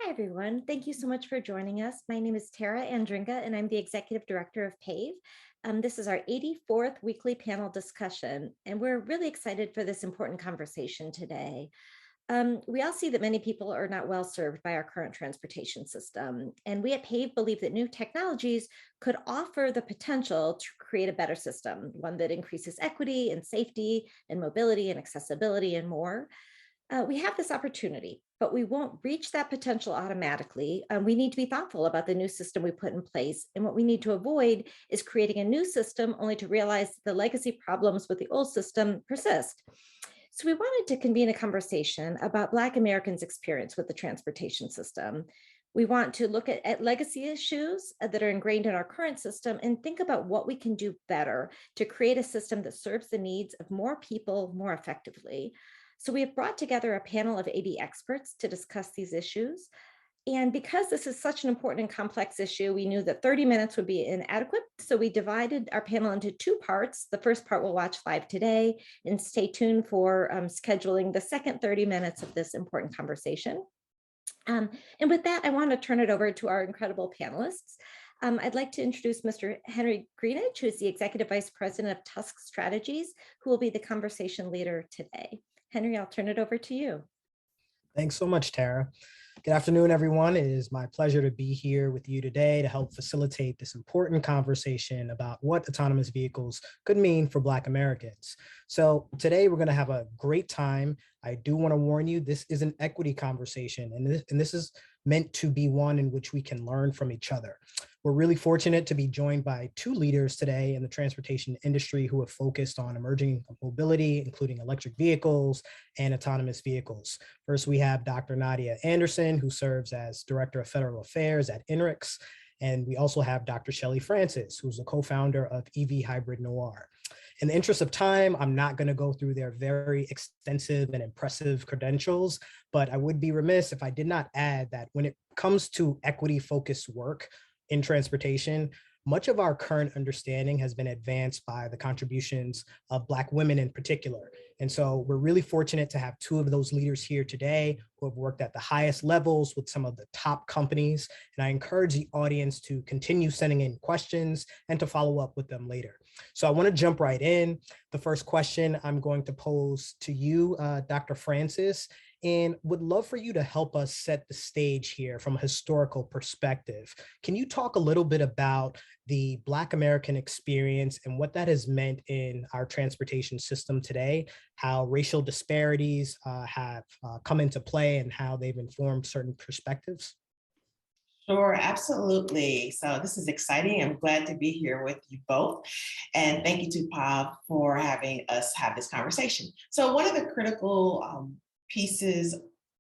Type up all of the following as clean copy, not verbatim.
Hi, everyone. Thank you so much for joining us. My name is Tara Andringa, and I'm the Executive Director of PAVE. This is our 84th weekly panel discussion, and we're really excited for this important conversation today. We all see that many people are not well served by our current transportation system, and we at PAVE believe that new technologies could offer the potential to create a better system, one that increases equity and safety and mobility and accessibility and more. We have this opportunity, but we won't reach that potential automatically. We need to be thoughtful about the new system we put in place. And what we need to avoid is creating a new system only to realize that the legacy problems with the old system persist. So we wanted to convene a conversation about Black Americans' experience with the transportation system. We want to look at legacy issues that are ingrained in our current system and think about what we can do better to create a system that serves the needs of more people more effectively. So we have brought together a panel of AV experts to discuss these issues. And because this is such an important and complex issue, we knew that 30 minutes would be inadequate. So we divided our panel into two parts. The first part we'll watch live today, and stay tuned for scheduling the second 30 minutes of this important conversation. And with that, I want to turn it over to our incredible panelists. I'd like to introduce Mr. Henry Greenidge, who is the Executive Vice President of Tusk Strategies, who will be the conversation leader today. Henry, I'll turn it over to you. Thanks so much, Tara. Good afternoon, everyone. It is my pleasure to be here with you today to help facilitate this important conversation about what autonomous vehicles could mean for Black Americans. So today we're going to have a great time. I do want to warn you, this is an equity conversation, and this is meant to be one in which we can learn from each other. We're really fortunate to be joined by two leaders today in the transportation industry who have focused on emerging mobility, including electric vehicles and autonomous vehicles. First, we have Dr. Nadia Anderson, who serves as Director of Federal Affairs at INRIX. And we also have Dr. Shelley Francis, who's the co-founder of EV Hybrid Noir. In the interest of time, I'm not going to go through their very extensive and impressive credentials, but I would be remiss if I did not add that when it comes to equity-focused work in transportation, much of our current understanding has been advanced by the contributions of Black women in particular. And so we're really fortunate to have two of those leaders here today who have worked at the highest levels with some of the top companies. And I encourage the audience to continue sending in questions and to follow up with them later. So I want to jump right in. The first question I'm going to pose to you, Dr. Francis, and would love for you to help us set the stage here from a historical perspective. Can you talk a little bit about the Black American experience and what that has meant in our transportation system today, how racial disparities have come into play and how they've informed certain perspectives? Sure, absolutely. So this is exciting. I'm glad to be here with you both. And thank you to PAVE for having us have this conversation. So one of the critical pieces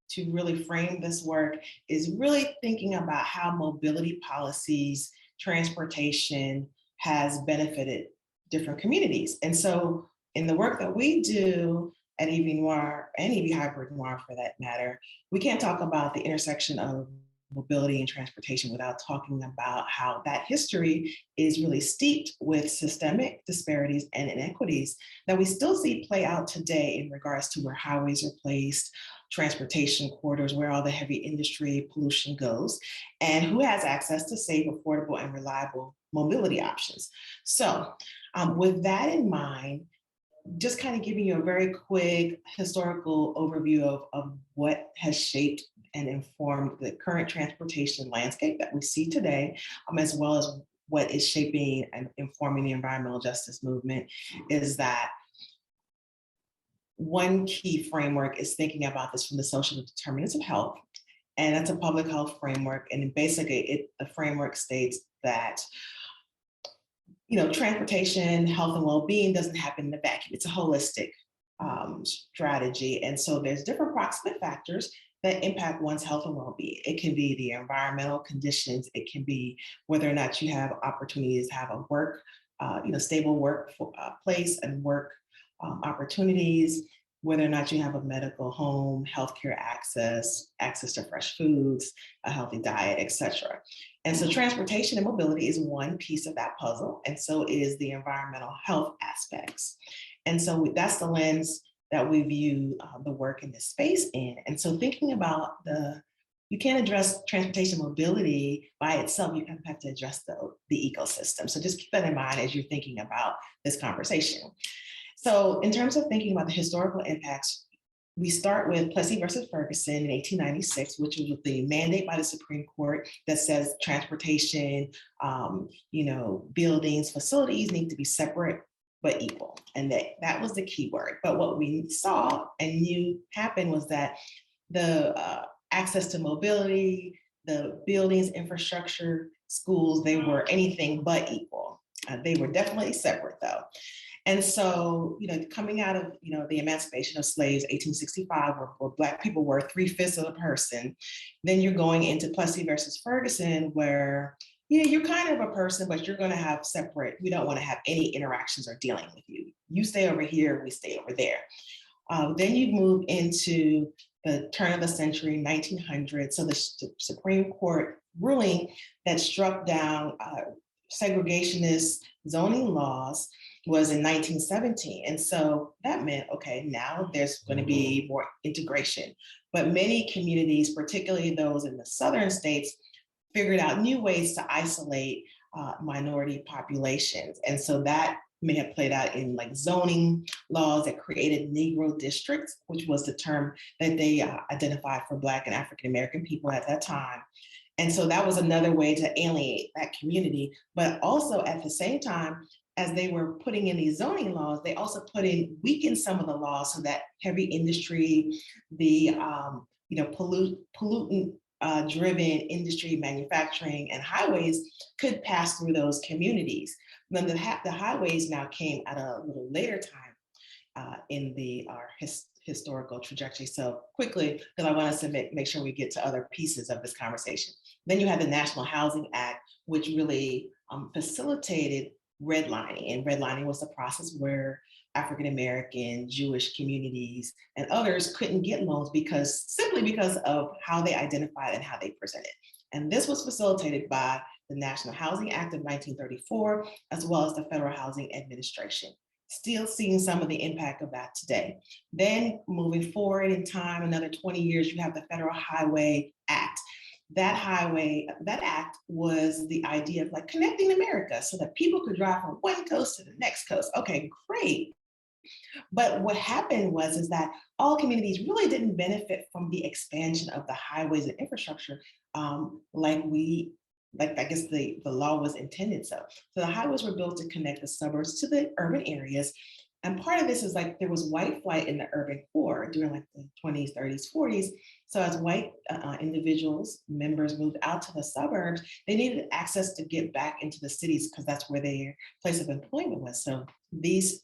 to really frame this work is really thinking about how mobility policies, transportation has benefited different communities. And so in the work that we do at EV Noir and EV Hybrid Noir for that matter, we can't talk about the intersection of mobility and transportation without talking about how that history is really steeped with systemic disparities and inequities that we still see play out today in regards to where highways are placed, transportation corridors, where all the heavy industry pollution goes, and who has access to safe, affordable, and reliable mobility options. So with that in mind, just kind of giving you a very quick historical overview of what has shaped and informed the current transportation landscape that we see today, as well as what is shaping and informing the environmental justice movement, is that one key framework is thinking about this from the social determinants of health, and that's a public health framework. And basically, the framework states that transportation, health, and well-being doesn't happen in a vacuum. It's a holistic strategy. And so there's different proximate factors that impact one's health and well-being. It can be the environmental conditions. It can be whether or not you have opportunities to have a work, stable work place and work opportunities, whether or not you have a medical home, healthcare access to fresh foods, a healthy diet, etc. And so transportation and mobility is one piece of that puzzle, and so is the environmental health aspects. And so that's the lens that we view the work in this space in. And so thinking about the you can't address transportation mobility by itself. You kind of have to address the ecosystem. So just keep that in mind as you're thinking about this conversation. So in terms of thinking about the historical impacts, we start with Plessy versus Ferguson in 1896, which was the mandate by the Supreme Court that says transportation, buildings, facilities need to be separate but equal. And that was the key word. But what we saw and knew happened was that the access to mobility, the buildings, infrastructure, schools, they were anything but equal. They were definitely separate though. And so, coming out of, the emancipation of slaves, 1865, where Black people were 3/5 of a person, then you're going into Plessy versus Ferguson, where, you're kind of a person, but you're going to have separate, we don't want to have any interactions or dealing with you. You stay over here, we stay over there. Then you move into the turn of the century, 1900. So the Supreme Court ruling that struck down segregationist zoning laws was in 1917. And so that meant, okay, now there's going to be more integration. But many communities, particularly those in the southern states, figured out new ways to isolate minority populations. And so that may have played out in like zoning laws that created Negro districts, which was the term that they identified for Black and African-American people at that time. And so that was another way to alienate that community. But also at the same time, as they were putting in these zoning laws, they also weakened some of the laws so that heavy industry, the pollutant driven industry, manufacturing, and highways could pass through those communities. Then the highways now came at a little later time in our historical trajectory. So quickly, because I want us to make sure we get to other pieces of this conversation. Then you had the National Housing Act, which really facilitated redlining. And redlining was the process where African-American, Jewish communities, and others couldn't get loans simply because of how they identified and how they presented. And this was facilitated by the National Housing Act of 1934, as well as the Federal Housing Administration. Still seeing some of the impact of that today. Then moving forward in time, another 20 years, you have the Federal Highway Act. That act was the idea of like connecting America so that people could drive from one coast to the next coast. Okay, great. But what happened is that all communities really didn't benefit from the expansion of the highways and infrastructure like I guess the law was intended so. So the highways were built to connect the suburbs to the urban areas. And part of this is like there was white flight in the urban core during like the 20s, 30s, 40s. So as white individuals, members moved out to the suburbs, they needed access to get back into the cities because that's where their place of employment was. So this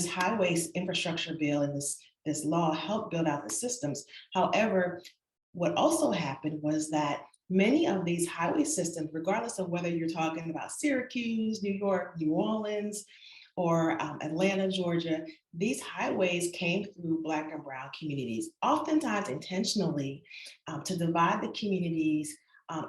highways infrastructure bill and this law helped build out the systems. However, what also happened was that many of these highway systems, regardless of whether you're talking about Syracuse, New York, New Orleans, or Atlanta, Georgia, these highways came through Black and Brown communities, oftentimes intentionally to divide the communities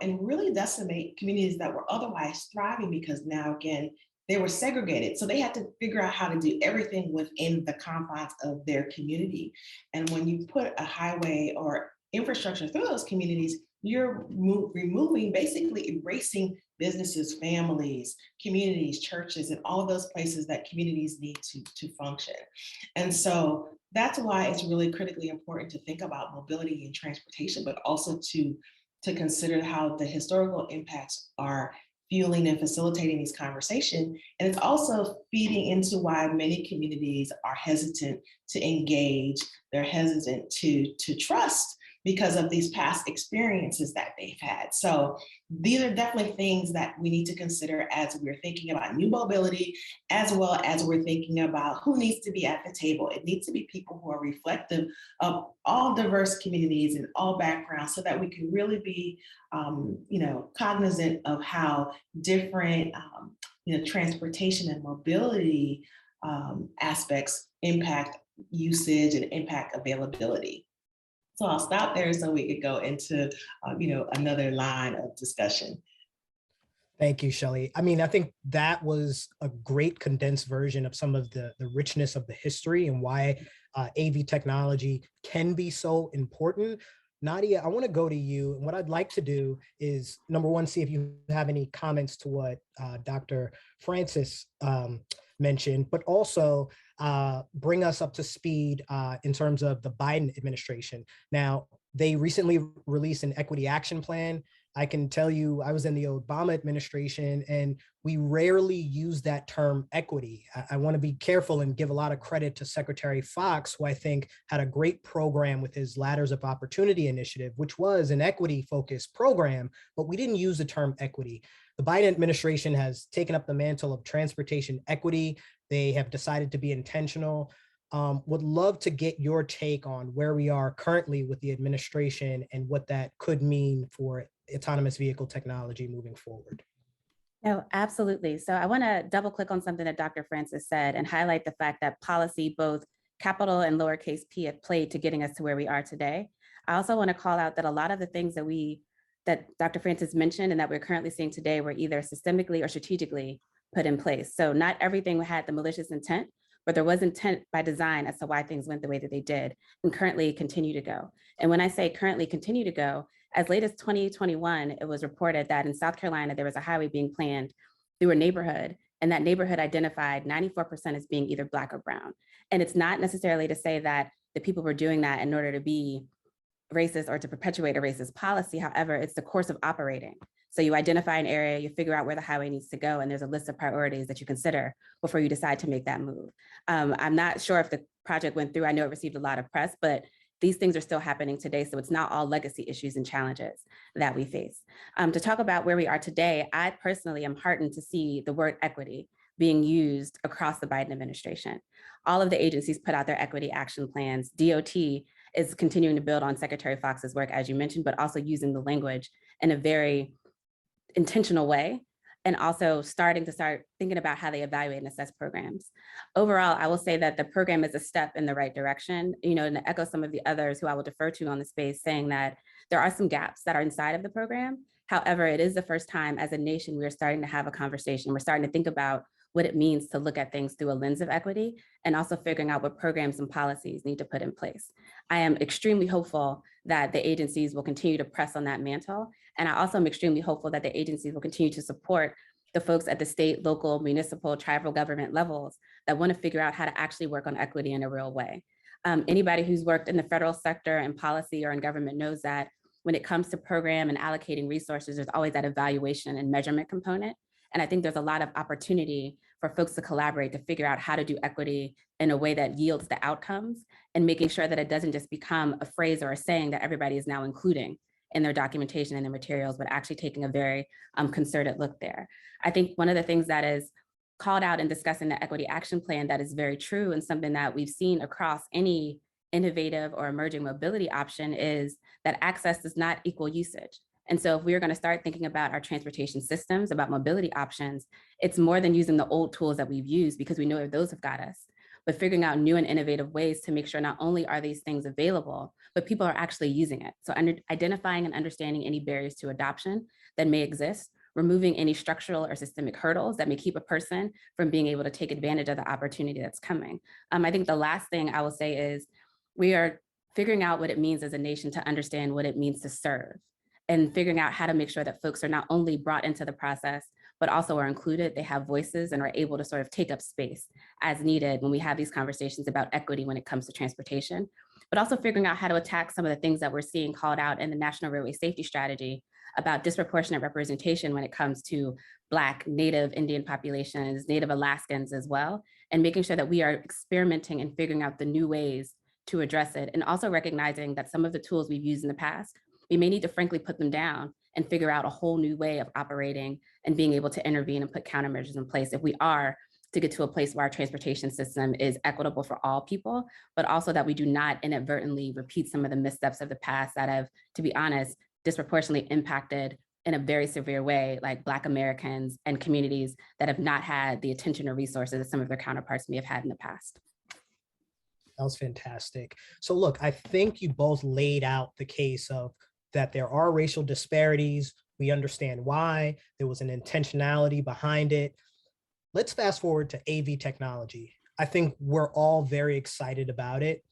and really decimate communities that were otherwise thriving because now, again, they were segregated. So they had to figure out how to do everything within the confines of their community. And when you put a highway or infrastructure through those communities, you're removing, basically erasing businesses, families, communities, churches, and all of those places that communities need to function. And so that's why it's really critically important to think about mobility and transportation, but also to consider how the historical impacts are fueling and facilitating these conversations. And it's also feeding into why many communities are hesitant to engage, they're hesitant to trust because of these past experiences that they've had. So these are definitely things that we need to consider as we're thinking about new mobility, as well as we're thinking about who needs to be at the table. It needs to be people who are reflective of all diverse communities and all backgrounds so that we can really be cognizant of how different transportation and mobility aspects impact usage and impact availability. So I'll stop there so we could go into, another line of discussion. Thank you, Shelley. I mean, I think that was a great condensed version of some of the richness of the history and why AV technology can be so important. Nadia, I want to go to you. And what I'd like to do is, number one, see if you have any comments to what Dr. Francis mentioned, but also bring us up to speed in terms of the Biden administration. Now, they recently released an equity action plan. I can tell you, I was in the Obama administration, and we rarely use that term equity. I want to be careful and give a lot of credit to Secretary Fox, who I think had a great program with his Ladders of Opportunity initiative, which was an equity-focused program, but we didn't use the term equity. The Biden administration has taken up the mantle of transportation equity. They have decided to be intentional. Would love to get your take on where we are currently with the administration and what that could mean for autonomous vehicle technology moving forward. No, absolutely. So I want to double click on something that Dr. Francis said and highlight the fact that policy, both capital and lowercase p, have played to getting us to where we are today. I also want to call out that a lot of the things that Dr. Francis mentioned and that we're currently seeing today were either systemically or strategically put in place. So not everything had the malicious intent, but there was intent by design as to why things went the way that they did and currently continue to go. And when I say currently continue to go, as late as 2021, it was reported that in South Carolina, there was a highway being planned through a neighborhood, and that neighborhood identified 94% as being either Black or brown. And it's not necessarily to say that the people were doing that in order to be racist or to perpetuate a racist policy. However, it's the course of operating. So you identify an area, you figure out where the highway needs to go, and there's a list of priorities that you consider before you decide to make that move. I'm not sure if the project went through. I know it received a lot of press, but these things are still happening today. So it's not all legacy issues and challenges that we face. To talk about where we are today, I personally am heartened to see the word equity being used across the Biden administration. All of the agencies put out their equity action plans. DOT is continuing to build on Secretary Fox's work, as you mentioned, but also using the language in a very intentional way, and also start thinking about how they evaluate and assess programs. Overall, I will say that the program is a step in the right direction, and to echo some of the others who I will defer to on the space, saying that there are some gaps that are inside of the program. However, it is the first time as a nation we are starting to have a conversation. We're starting to think about what it means to look at things through a lens of equity, and also figuring out what programs and policies need to put in place. I am extremely hopeful that the agencies will continue to press on that mantle. And I also am extremely hopeful that the agencies will continue to support the folks at the state, local, municipal, tribal government levels that want to figure out how to actually work on equity in a real way. Anybody who's worked in the federal sector and policy or in government knows that when it comes to program and allocating resources, there's always that evaluation and measurement component. And I think there's a lot of opportunity for folks to collaborate to figure out how to do equity in a way that yields the outcomes, and making sure that it doesn't just become a phrase or a saying that everybody is now including in their documentation and their materials, but actually taking a very concerted look there. I think one of the things that is called out in discussing the equity action plan that is very true, and something that we've seen across any innovative or emerging mobility option, is that access does not equal usage. And so if we are going to start thinking about our transportation systems, about mobility options, it's more than using the old tools that we've used, because we know that those have got us, but figuring out new and innovative ways to make sure not only are these things available, but people are actually using it. So identifying and understanding any barriers to adoption that may exist, removing any structural or systemic hurdles that may keep a person from being able to take advantage of the opportunity that's coming. I think the last thing I will say is we are figuring out what it means as a nation to understand what it means to serve, and figuring out how to make sure that folks are not only brought into the process, but also are included, they have voices, and are able to sort of take up space as needed when we have these conversations about equity when it comes to transportation, but also figuring out how to attack some of the things that we're seeing called out in the National Railway Safety Strategy about disproportionate representation when it comes to Black, Native Indian populations, Native Alaskans as well, and making sure that we are experimenting and figuring out the new ways to address it, and also recognizing that some of the tools we've used in the past, we may need to frankly put them down and figure out a whole new way of operating and being able to intervene and put countermeasures in place if we are to get to a place where our transportation system is equitable for all people, but also that we do not inadvertently repeat some of the missteps of the past that have, to be honest, disproportionately impacted in a very severe way, like Black Americans and communities that have not had the attention or resources that some of their counterparts may have had in the past. That was fantastic. So look, I think you both laid out the case of that there are racial disparities. We understand why. There was an intentionality behind it. Let's fast forward to AV technology. I think we're all very excited about it.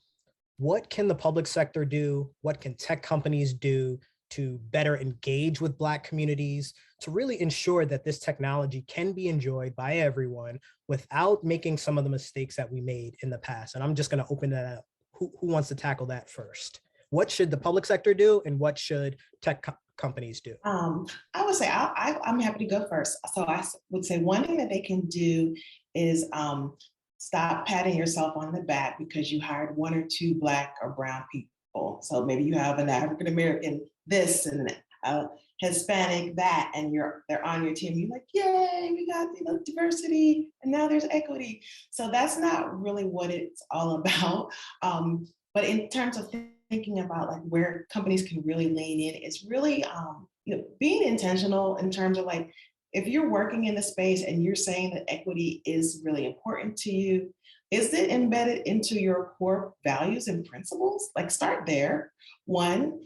what can the public sector do? What can tech companies do to better engage with Black communities, to really ensure that this technology can be enjoyed by everyone without making some of the mistakes that we made in the past? And I'm just going to open that up. Who wants to tackle that first? What should the public sector do, and what should tech companies do? I would say I'm happy to go first. So I would say one thing that they can do is stop patting yourself on the back because you hired one or two Black or brown people. So maybe you have an African American this and Hispanic that, and they're on your team. You're like, yay, we got diversity, and now there's equity. So that's not really what it's all about. But in terms of thinking about like where companies can really lean in, it's really being intentional in terms of like, if you're working in the space and you're saying that equity is really important to you, is it embedded into your core values and principles? Like start there, one.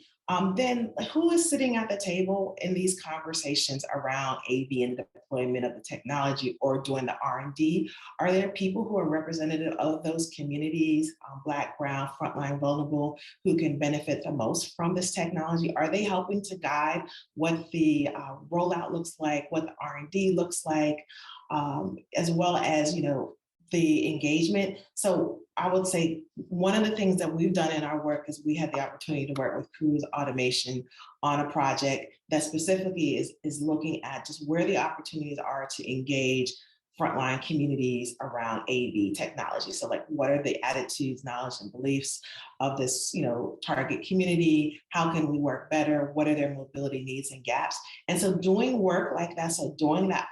Then who is sitting at the table in these conversations around AV and deployment of the technology or doing the R&D? Are there people who are representative of those communities, Black, brown, frontline, vulnerable, who can benefit the most from this technology? Are they helping to guide what the rollout looks like, what the R&D looks like, as well as, the engagement? So I would say one of the things that we've done in our work is we had the opportunity to work with Cruise Automation on a project that specifically is looking at just where the opportunities are to engage frontline communities around AV technology. So like, what are the attitudes, knowledge, and beliefs of this, target community? How can we work better? What are their mobility needs and gaps? And so doing work like that, so doing that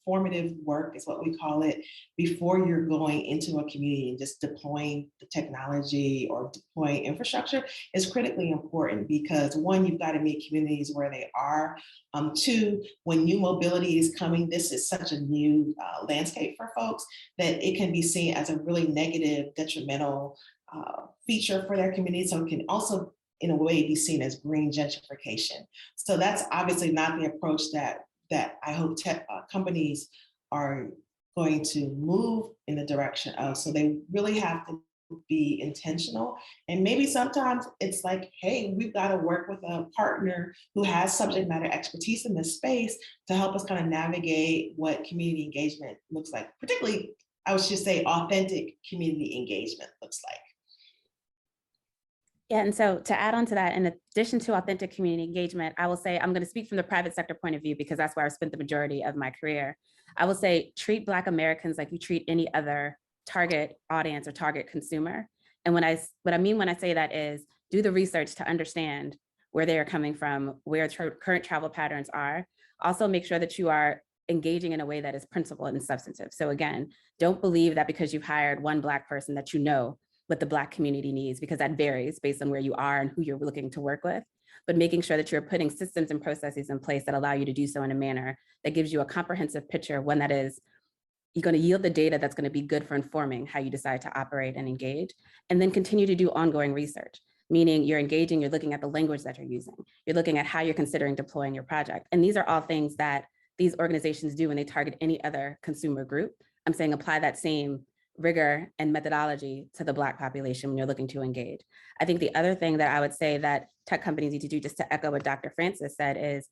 formative work is what we call it, before you're going into a community and just deploying the technology or deploying infrastructure is critically important because one, you've got to meet communities where they are. Two, when new mobility is coming, this is such a new landscape for folks that it can be seen as a really negative, detrimental feature for their community. So it can also, in a way, be seen as green gentrification. So that's obviously not the approach that I hope tech companies are going to move in the direction of. So they really have to be intentional. And maybe sometimes it's like, hey, we've got to work with a partner who has subject matter expertise in this space to help us kind of navigate what community engagement looks like. Particularly, I would just say authentic community engagement looks like. Yeah, and so to add on to that, in addition to authentic community engagement, I will say I'm going to speak from the private sector point of view because that's where I spent the majority of my career. I will say treat Black Americans like you treat any other target audience or target consumer. And what I mean when I say that is do the research to understand where they are coming from, where current travel patterns are. Also make sure that you are engaging in a way that is principled and substantive. So again, don't believe that because you've hired one Black person that you know what the Black community needs, because that varies based on where you are and who you're looking to work with, but making sure that you're putting systems and processes in place that allow you to do so in a manner that gives you a comprehensive picture, one that is you're going to yield the data that's going to be good for informing how you decide to operate and engage, and then continue to do ongoing research, meaning you're engaging, you're looking at the language that you're using, you're looking at how you're considering deploying your project. And these are all things that these organizations do when they target any other consumer group. I'm saying apply that same rigor and methodology to the Black population when you're looking to engage. I think the other thing that I would say that tech companies need to do, just to echo what Dr. Francis said, is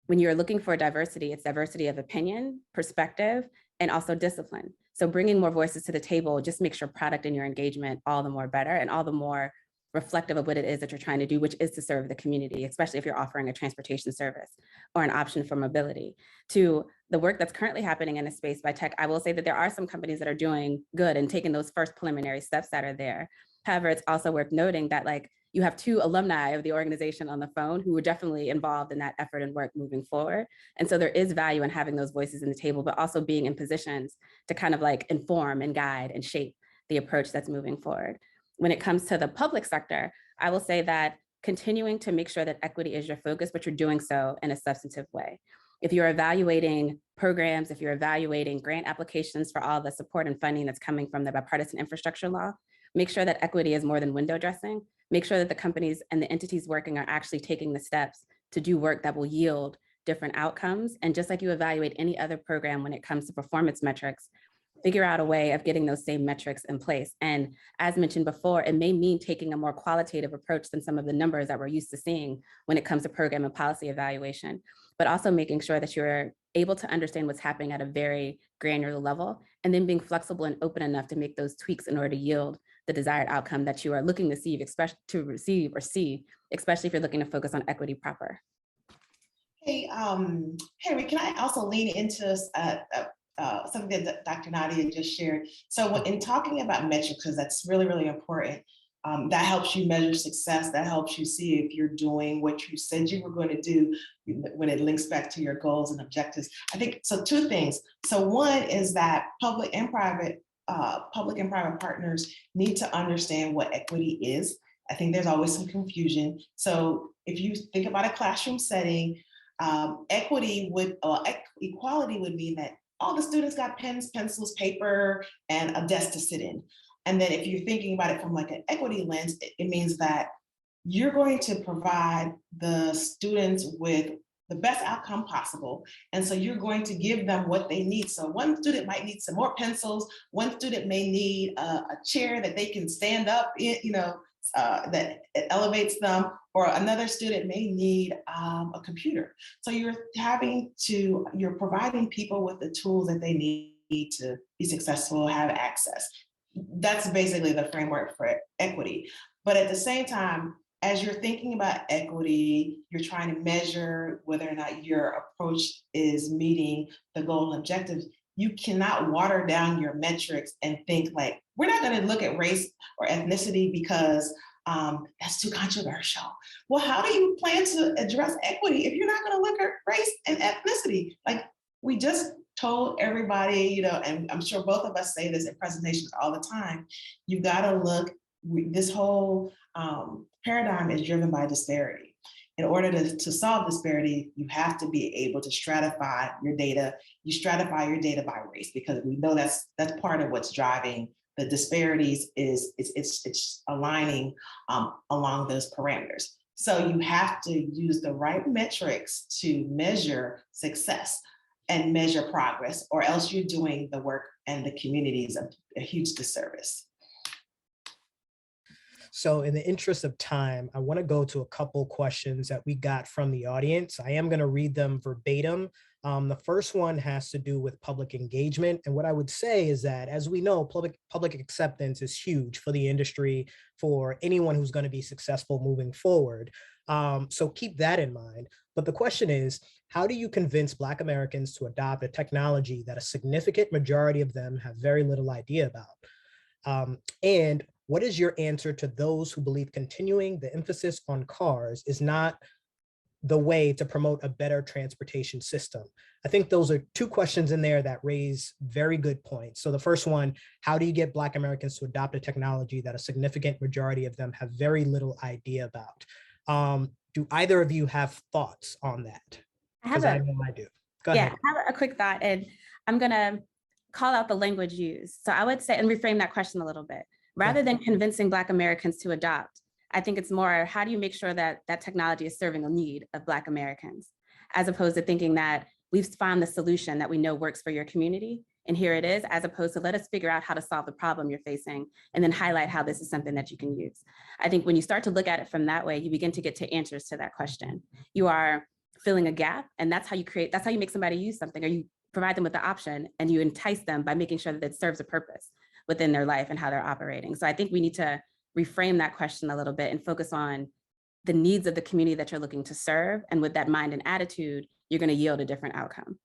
when you're looking for diversity, it's diversity of opinion, perspective, and also discipline. So bringing more voices to the table just makes your product and your engagement all the more better and all the more reflective of what it is that you're trying to do, which is to serve the community, especially if you're offering a transportation service or an option for mobility. To the work that's currently happening in the space by tech, I will say that there are some companies that are doing good and taking those first preliminary steps that are there. However, it's also worth noting that you have two alumni of the organization on the phone who were definitely involved in that effort and work moving forward. And so there is value in having those voices in the table, but also being in positions to kind of inform and guide and shape the approach that's moving forward. When it comes to the public sector, I will say that continuing to make sure that equity is your focus, but you're doing so in a substantive way. If you're evaluating programs, if you're evaluating grant applications for all the support and funding that's coming from the bipartisan infrastructure law, make sure that equity is more than window dressing. Make sure that the companies and the entities working are actually taking the steps to do work that will yield different outcomes. And just like you evaluate any other program when it comes to performance metrics, figure out a way of getting those same metrics in place. And as mentioned before, it may mean taking a more qualitative approach than some of the numbers that we're used to seeing when it comes to program and policy evaluation, but also making sure that you're able to understand what's happening at a very granular level, and then being flexible and open enough to make those tweaks in order to yield the desired outcome that you are looking to see, especially if you're looking to focus on equity proper. Hey, Henry, can I also lean into something that Dr. Nadia just shared? So in talking about metrics, because that's really, really important, that helps you measure success, that helps you see if you're doing what you said you were going to do when it links back to your goals and objectives. I think, so two things. So one is that public and private partners need to understand what equity is. I think there's always some confusion. So if you think about a classroom setting, equality would mean that all the students got pens, pencils, paper, and a desk to sit in. And then if you're thinking about it from like an equity lens, it means that you're going to provide the students with the best outcome possible. And so you're going to give them what they need. So one student might need some more pencils. One student may need a chair that they can stand up in, that it elevates them, or another student may need a computer. So you're providing people with the tools that they need to be successful, have access. That's basically the framework for equity. But at the same time, as you're thinking about equity, you're trying to measure whether or not your approach is meeting the goal and objectives. You cannot water down your metrics and think like, we're not going to look at race or ethnicity because that's too controversial. Well, how do you plan to address equity if you're not going to look at race and ethnicity? Like, we just told everybody, and I'm sure both of us say this in presentations all the time, you've got to look, this whole paradigm is driven by disparity. In order to solve disparity, you have to be able to stratify your data. You stratify your data by race, because we know that's part of what's driving the disparities. It's aligning along those parameters. So you have to use the right metrics to measure success and measure progress, or else you're doing the work and the communities a huge disservice. So in the interest of time, I want to go to a couple questions that we got from the audience. I am going to read them verbatim. The first one has to do with public engagement. And what I would say is that, as we know, public acceptance is huge for the industry, for anyone who's going to be successful moving forward. So keep that in mind. But the question is, how do you convince Black Americans to adopt a technology that a significant majority of them have very little idea about? And what is your answer to those who believe continuing the emphasis on cars is not the way to promote a better transportation system? I think those are two questions in there that raise very good points. So the first one, how do you get Black Americans to adopt a technology that a significant majority of them have very little idea about? Do either of you have thoughts on that? Because I know I do. Go ahead. I have a quick thought, and I'm going to call out the language used. So I would say, and reframe that question a little bit. Rather than convincing Black Americans to adopt, I think it's more, how do you make sure that that technology is serving a need of Black Americans, as opposed to thinking that we've found the solution that we know works for your community, and here it is, as opposed to let us figure out how to solve the problem you're facing and then highlight how this is something that you can use. I think when you start to look at it from that way, you begin to get to answers to that question. You are filling a gap, and that's how you make somebody use something, or you provide them with the option and you entice them by making sure that it serves a purpose within their life and how they're operating. So I think we need to reframe that question a little bit and focus on the needs of the community that you're looking to serve. And with that mind and attitude, you're going to yield a different outcome.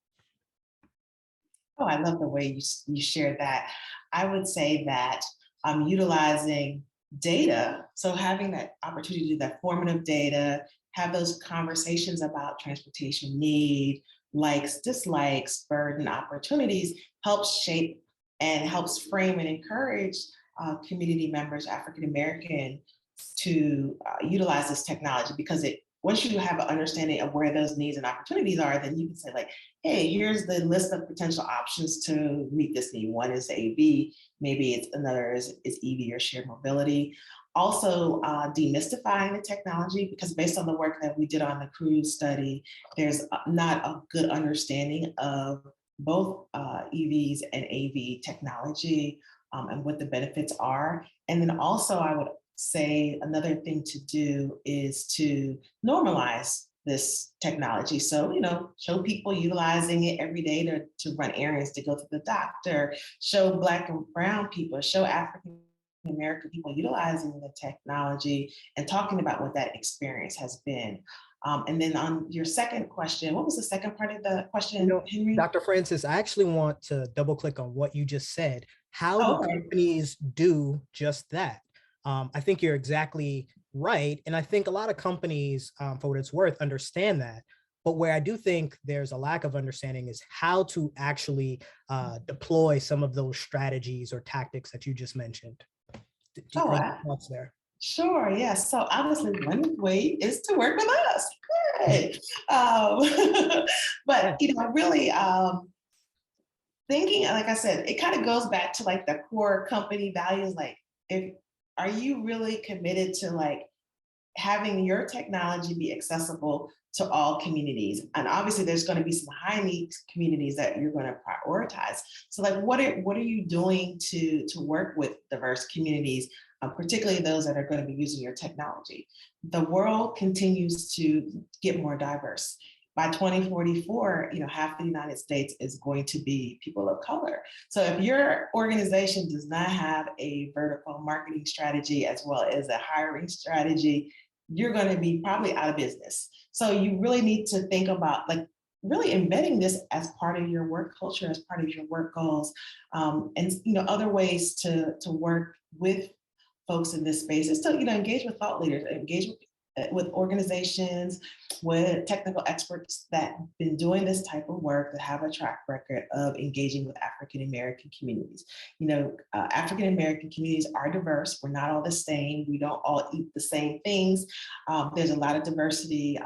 Oh, I love the way you shared that. I would say that utilizing data, so having that opportunity to do that formative data, have those conversations about transportation need, likes, dislikes, burden, opportunities, helps shape and helps frame and encourage community members, African American, to utilize this technology, because once you have an understanding of where those needs and opportunities are, then you can say like, hey, here's the list of potential options to meet this need. One is AV, maybe it's another is EV or shared mobility. Also demystifying the technology, because based on the work that we did on the cruise study, there's not a good understanding of both EVs and AV technology and what the benefits are. And then also I would say another thing to do is to normalize this technology. So, show people utilizing it every day to run errands, to go to the doctor, show Black and brown people, show African American people utilizing the technology and talking about what that experience has been. And then on your second question, what was the second part of the question, Henry? Dr. Francis, I actually want to double click on what you just said. How do Okay. companies do just that? I think you're exactly right. And I think a lot of companies, for what it's worth, understand that. But where I do think there's a lack of understanding is how to actually deploy some of those strategies or tactics that you just mentioned. Oh, Are there thoughts there? Sure, yes. So obviously one way is to work with us. Great. But really thinking, like I said, it kind of goes back to like the core company values. Like, are you really committed to like having your technology be accessible to all communities? And obviously there's going to be some high needs communities that you're going to prioritize. So like, what are you doing to work with diverse communities, particularly those that are going to be using your technology? The world continues to get more diverse. By 2044, half the United States is going to be people of color. So if your organization does not have a vertical marketing strategy as well as a hiring strategy, you're going to be probably out of business. So you really need to think about like really embedding this as part of your work culture, as part of your work goals, and other ways to work with folks in this space is to engage with thought leaders, engage with organizations, with technical experts that have been doing this type of work, that have a track record of engaging with African American communities. African American communities are diverse. We're not all the same. We don't all eat the same things. There's a lot of diversity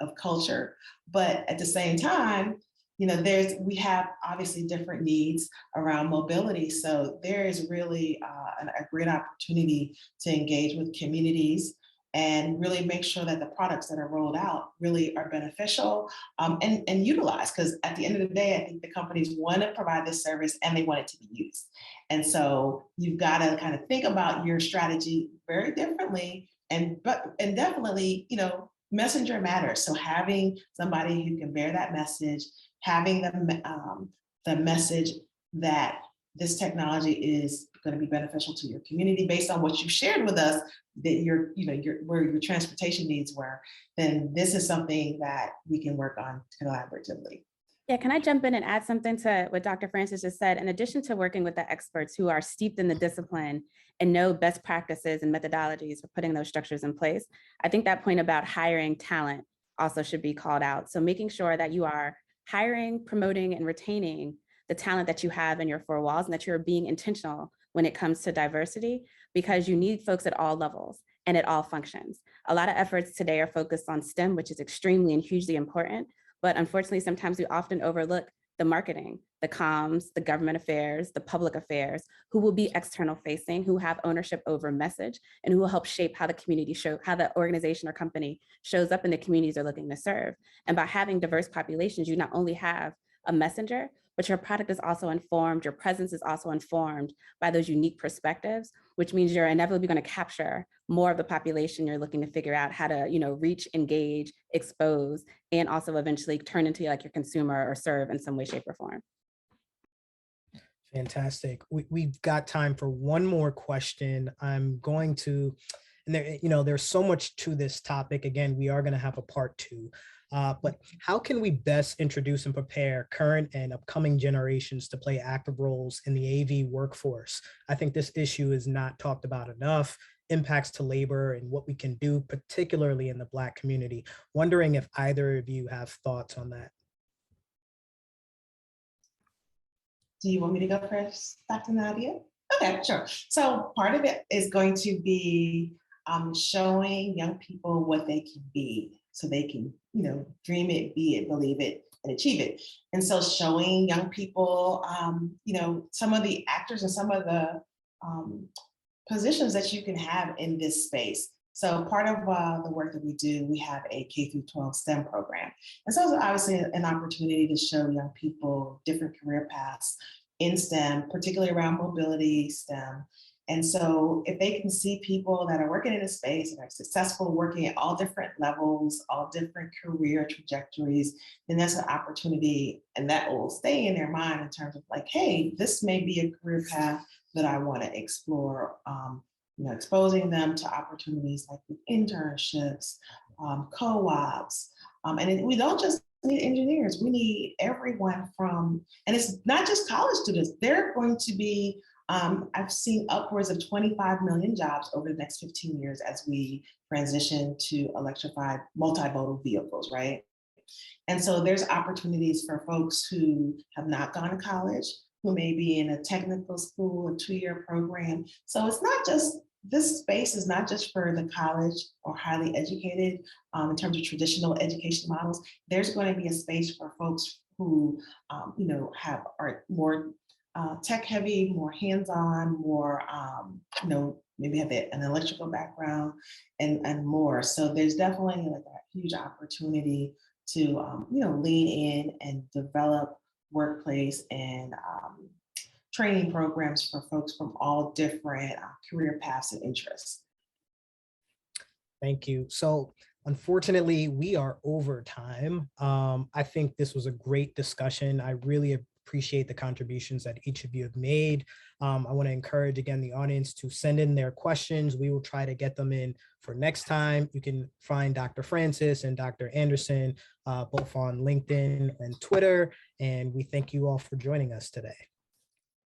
of culture, but at the same time, we have obviously different needs around mobility. So there is really a great opportunity to engage with communities and really make sure that the products that are rolled out really are beneficial and utilized. Because at the end of the day, I think the companies want to provide this service and they want it to be used. And so you've got to kind of think about your strategy very differently and definitely, messenger matters. So having somebody who can bear that message, having the message that this technology is going to be beneficial to your community based on what you shared with us, that where your transportation needs were, then this is something that we can work on collaboratively. Yeah, can I jump in and add something to what Dr. Francis just said? In addition to working with the experts who are steeped in the discipline and know best practices and methodologies for putting those structures in place, I think that point about hiring talent also should be called out. So making sure that you are hiring, promoting, and retaining the talent that you have in your four walls, and that you're being intentional when it comes to diversity, because you need folks at all levels and at all functions. A lot of efforts today are focused on STEM, which is extremely and hugely important, but unfortunately, sometimes we often overlook the marketing, the comms, the government affairs, the public affairs, who will be external facing, who have ownership over message, and who will help shape how the community how the organization or company shows up in the communities they're looking to serve. And by having diverse populations, you not only have a messenger, but your product is also informed, your presence is also informed by those unique perspectives, which means you're inevitably going to capture more of the population you're looking to figure out how to, reach, engage, expose, and also eventually turn into like your consumer or serve in some way, shape, or form. Fantastic. We've got time for one more question. I'm going to, and there's so much to this topic. Again, we are going to have a part 2. But how can we best introduce and prepare current and upcoming generations to play active roles in the AV workforce? I think this issue is not talked about enough. Impacts to labor and what we can do, particularly in the Black community. Wondering if either of you have thoughts on that. Do you want me to go first, Dr. Nadia? Okay, sure. So part of it is going to be showing young people what they can be, so they can, dream it, be it, believe it, and achieve it. And so showing young people, some of the actors and some of the positions that you can have in this space. So part of the work that we do, we have a K through 12 STEM program. And so it's obviously an opportunity to show young people different career paths in STEM, particularly around mobility, STEM. And so if they can see people that are working in a space and are successful working at all different levels, all different career trajectories, then that's an opportunity and that will stay in their mind in terms of like, hey, this may be a career path that I want to explore. Exposing them to opportunities like with internships, co-ops. We don't just need engineers, we need everyone from, and it's not just college students, they're going to be, I've seen upwards of 25 million jobs over the next 15 years as we transition to electrified multimodal vehicles, right? And so there's opportunities for folks who have not gone to college, who may be in a technical school, a 2-year program. So it's not just, this space is not just for the college or highly educated in terms of traditional education models. There's going to be a space for folks who, are more tech heavy, more hands-on, more, maybe have an electrical background and more. So there's definitely like a huge opportunity to, lean in and develop workplace and training programs for folks from all different career paths and interests. Thank you. So unfortunately, we are over time. I think this was a great discussion. I really appreciate the contributions that each of you have made. I want to encourage, again, the audience to send in their questions. We will try to get them in for next time. You can find Dr. Francis and Dr. Anderson both on LinkedIn and Twitter. And we thank you all for joining us today.